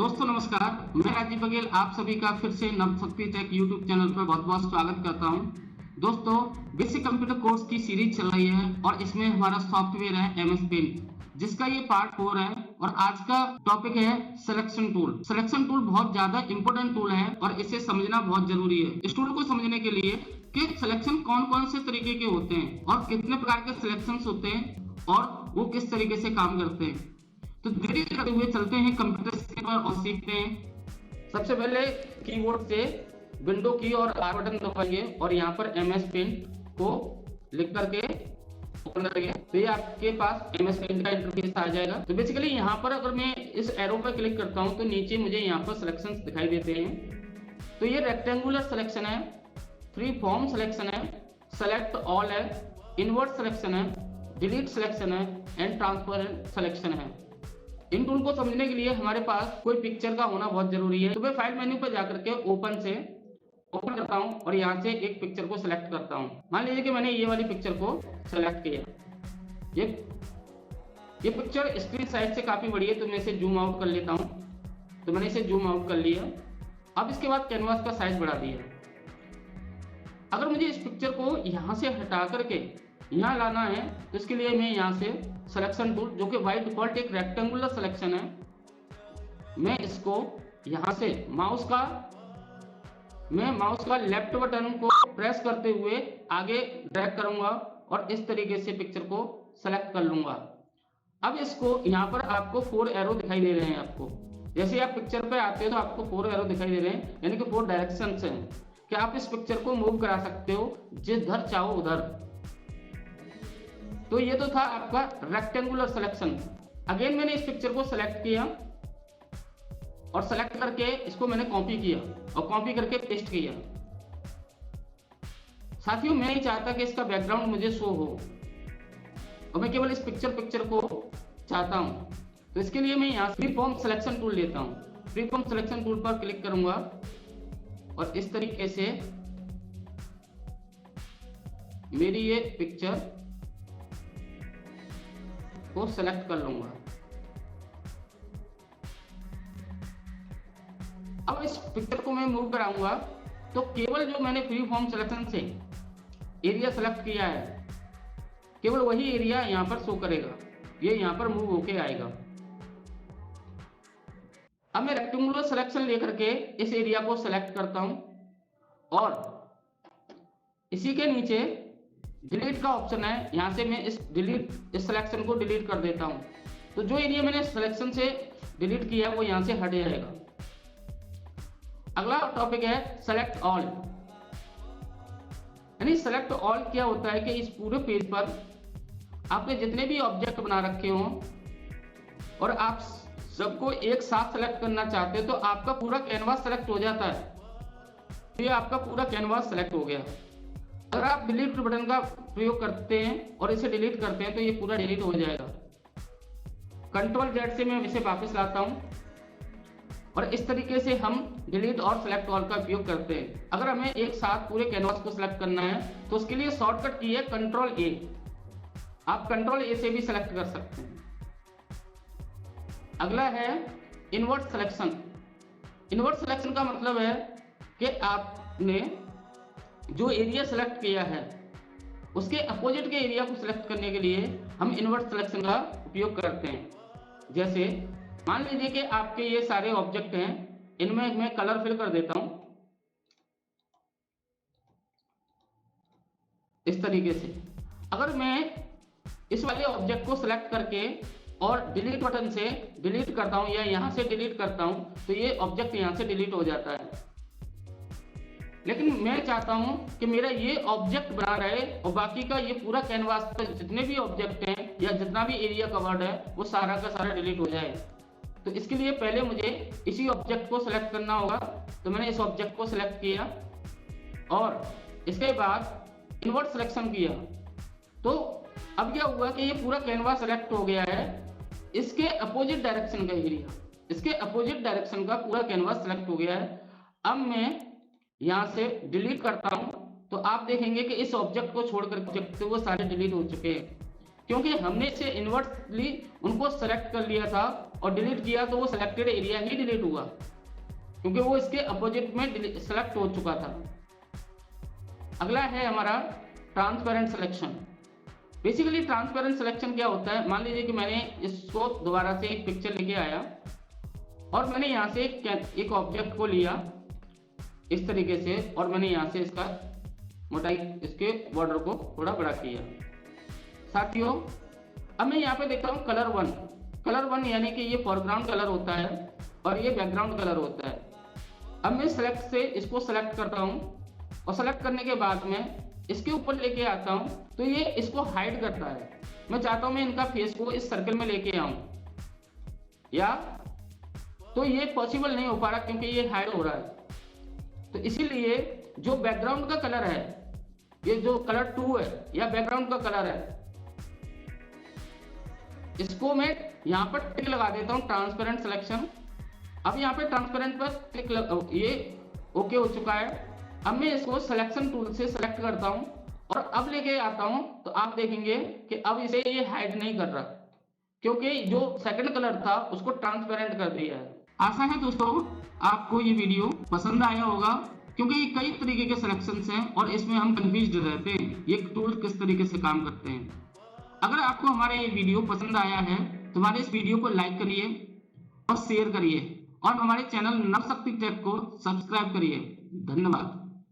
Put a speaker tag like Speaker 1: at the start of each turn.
Speaker 1: दोस्तों नमस्कार, मैं राजीव बघेल आप सभी का फिर से नवशक्ति टेक यूट्यूब चैनल पर बहुत बहुत स्वागत करता हूं। दोस्तों, बेसिक कंप्यूटर कोर्स की सीरीज चल रही है और इसमें हमारा सॉफ्टवेयर है एमएस पेंट, जिसका ये पार्ट 4 है और आज का टॉपिक है सिलेक्शन टूल। सिलेक्शन टूल बहुत ज्यादा इंपॉर्टेंट टूल है और इसे समझना बहुत जरूरी है। इस टूल को समझने के लिए कि सिलेक्शन कौन कौन से तरीके के होते हैं और कितने प्रकार के सिलेक्शन होते हैं और वो किस तरीके से काम करते हैं। तो देरी करते हुए चलते हैं कंप्यूटर स्क्रीन पर और सीखते हैं। सबसे पहले कीबोर्ड से विंडो की और आर बटन दबाएंगे और यहाँ पर एमएस पेंट को लिख करके ओपन करेंगे तो ये आपके पास एमएस पेंट का इंटरफेस आ जाएगा। तो बेसिकली यहाँ पर अगर मैं इस एरो पर क्लिक करता हूँ तो नीचे मुझे यहाँ पर सिलेक्शंस दिखाई देते हैं। तो ये रेक्टेंगुलर सिलेक्शन है, फ्री फॉर्म सिलेक्शन है, सेलेक्ट ऑल है, इनवर्ट सिलेक्शन है, डिलीट सिलेक्शन है एंड ट्रांसपेरेंट सिलेक्शन है। इन टूल को समझने के लिए हमारे पास कोई पिक्चर का होना बहुत जरूरी है। तो मैं फाइल मेन्यू पर जाकर के ओपन करता हूं और यहां से एक पिक्चर को सिलेक्ट करता हूं। मान लीजिए कि मैंने ये वाली पिक्चर को सिलेक्ट किया। ये पिक्चर स्क्रीन साइज से काफी बड़ी है तो मैं इसे जूम आउट कर लेता हूं। तो मैंने इसे जूम आउट कर लिया। अब इसके बाद कैनवास का साइज बढ़ा दिया। अगर मुझे इस पिक्चर को यहां से हटा करके यहाँ लाना है तो इसके लिए मैं यहाँ से सिलेक्शन टूल, जो कि बाय डिफॉल्ट एक रेक्टेंगुलर सिलेक्शन है, मैं इसको यहाँ से माउस का लेफ्ट बटन को प्रेस करते हुए आगे ड्रैग करूंगा और इस तरीके से पिक्चर को सेलेक्ट कर लूंगा। अब इसको यहाँ पर आपको 4 एरो दिखाई दे रहे हैं। आपको जैसे आप पिक्चर पे आते हो तो आपको 4 एरो दिखाई दे रहे हैं, यानी कि 4 डायरेक्शन हैं कि आप इस पिक्चर को मूव करा सकते हो जिधर चाहो उधर। तो ये तो था आपका रेक्टेंगुलर सिलेक्शन। अगेन मैंने इस पिक्चर को सिलेक्ट किया और सेलेक्ट करके इसको मैंने कॉपी किया और कॉपी करके पेस्ट किया। साथियों, मैं नहीं चाहता कि इसका बैकग्राउंड मुझे शो हो और मैं केवल इस पिक्चर को चाहता हूं। तो इसके लिए मैं यहाँ फ्री फॉर्म सिलेक्शन टूल लेता हूं। फ्री फॉर्म सिलेक्शन टूल पर क्लिक करूंगा और इस तरीके से मेरी ये पिक्चर को सेलेक्ट कर लूंगा। अब इस पिक्चर को मैं मूव कराऊंगा तो केवल जो मैंने फ्री फॉर्म सिलेक्शन से एरिया सेलेक्ट किया है केवल वही एरिया यहां पर शो करेगा। ये यहां पर मूव होके आएगा। अब मैं रेक्टेंगुलर सिलेक्शन लेकर के इस एरिया को सेलेक्ट करता हूं और इसी के नीचे डिलीट का ऑप्शन है, यहां से मैं इस सिलेक्शन को डिलीट कर देता हूं। तो जो एरिया मैंने सिलेक्शन से डिलीट किया है वो यहां से हट जाएगा। अगला टॉपिक है सेलेक्ट ऑल। यानी सेलेक्ट ऑल क्या होता है कि इस पूरे पेज पर आपने जितने भी ऑब्जेक्ट बना रखे हो और आप सबको एक साथ सेलेक्ट करना चाहते हो तो आपका पूरा कैनवास सेलेक्ट हो जाता है। तो ये आपका पूरा कैनवास सेलेक्ट हो गया। अगर आप डिलीट बटन का प्रयोग करते हैं और इसे डिलीट करते हैं तो ये पूरा डिलीट हो जाएगा। कंट्रोल Z से मैं इसे वापस लाता हूं और इस तरीके से हम डिलीट और सेलेक्ट ऑल का उपयोग करते हैं। अगर हमें एक साथ पूरे कैनवास को सिलेक्ट करना है तो उसके लिए शॉर्टकट की है कंट्रोल A। आप कंट्रोल A से भी सेलेक्ट कर सकते हैं। अगला है इनवर्ट सिलेक्शन। इनवर्ट सिलेक्शन का मतलब है कि आपने जो एरिया सेलेक्ट किया है उसके अपोजिट के एरिया को सिलेक्ट करने के लिए हम इनवर्ट सिलेक्शन का उपयोग करते हैं। जैसे मान लीजिए कि आपके ये सारे ऑब्जेक्ट हैं, इनमें मैं कलर फिल कर देता हूं इस तरीके से। अगर मैं इस वाले ऑब्जेक्ट को सिलेक्ट करके और डिलीट बटन से डिलीट करता हूं या यहां से डिलीट करता हूं तो ये ऑब्जेक्ट यहां से डिलीट हो जाता है। लेकिन मैं चाहता हूं कि मेरा ये ऑब्जेक्ट बना रहे और बाकी का ये पूरा कैनवास पर जितने भी ऑब्जेक्ट हैं या जितना भी एरिया कवर्ड है वो सारा का सारा डिलीट हो जाए। तो इसके लिए पहले मुझे इसी ऑब्जेक्ट को सिलेक्ट करना होगा। तो मैंने इस ऑब्जेक्ट को सिलेक्ट किया और इसके बाद इनवर्ट सिलेक्शन किया। तो अब क्या हुआ कि ये पूरा कैनवास सेलेक्ट हो गया है। इसके अपोजिट डायरेक्शन का एरिया, इसके अपोजिट डायरेक्शन का पूरा कैनवास सेलेक्ट हो गया है। अब मैं यहां से डिलीट करता हूं तो आप देखेंगे कि इस ऑब्जेक्ट को छोड़कर ऑब्जेक्ट वो सारे डिलीट हो चुके हैं। क्योंकि हमने इसे इन्वर्सली उनको सेलेक्ट कर लिया था और डिलीट किया तो वो सिलेक्टेड एरिया ही डिलीट हुआ, क्योंकि वो इसके अपोजिट में सेलेक्ट हो चुका था। अगला है हमारा transparent selection. Basically transparent selection क्या होता है, मान लीजिए कि मैंने इसको दोबारा से एक पिक्चर लेके आया और मैंने यहाँ से एक ऑब्जेक्ट को लिया इस तरीके से, और मैंने यहाँ से इसका मोटाई, इसके बॉर्डर को थोड़ा बड़ा किया। साथियों, अब मैं यहाँ पे देखता हूँ कलर वन यानी कि ये फोरग्राउंड कलर होता है और ये बैकग्राउंड कलर होता है। अब मैं सेलेक्ट से इसको सेलेक्ट करता हूँ और सेलेक्ट करने के बाद में इसके ऊपर लेके आता हूँ तो ये इसको हाइड करता है। मैं चाहता हूँ मैं इनका फेस को इस सर्कल में लेके आऊँ, या तो ये पॉसिबल नहीं हो पा रहा क्योंकि ये हाइड हो रहा है। तो इसीलिए जो बैकग्राउंड का कलर है, ये जो कलर 2 है या बैकग्राउंड का कलर है, इसको मैं यहाँ पर टिक लगा देता हूँ ट्रांसपेरेंट सिलेक्शन। अब यहाँ पे ट्रांसपेरेंट पर टिक ये ओके हो चुका है। अब मैं इसको सिलेक्शन टूल से सिलेक्ट करता हूँ और अब लेके आता हूँ तो आप देखेंगे कि अब इसे ये हाइड नहीं कर रहा, क्योंकि जो सेकंड कलर था उसको ट्रांसपेरेंट कर दिया है। आशा है दोस्तों आपको ये वीडियो पसंद आया होगा, क्योंकि ये कई तरीके के सिलेक्शंस हैं और इसमें हम कंफ्यूज रहते हैं ये टूल किस तरीके से काम करते हैं। अगर आपको हमारा ये वीडियो पसंद आया है तो हमारे इस वीडियो को लाइक करिए और शेयर करिए और हमारे चैनल नवशक्ति टेक को सब्सक्राइब करिए। धन्यवाद।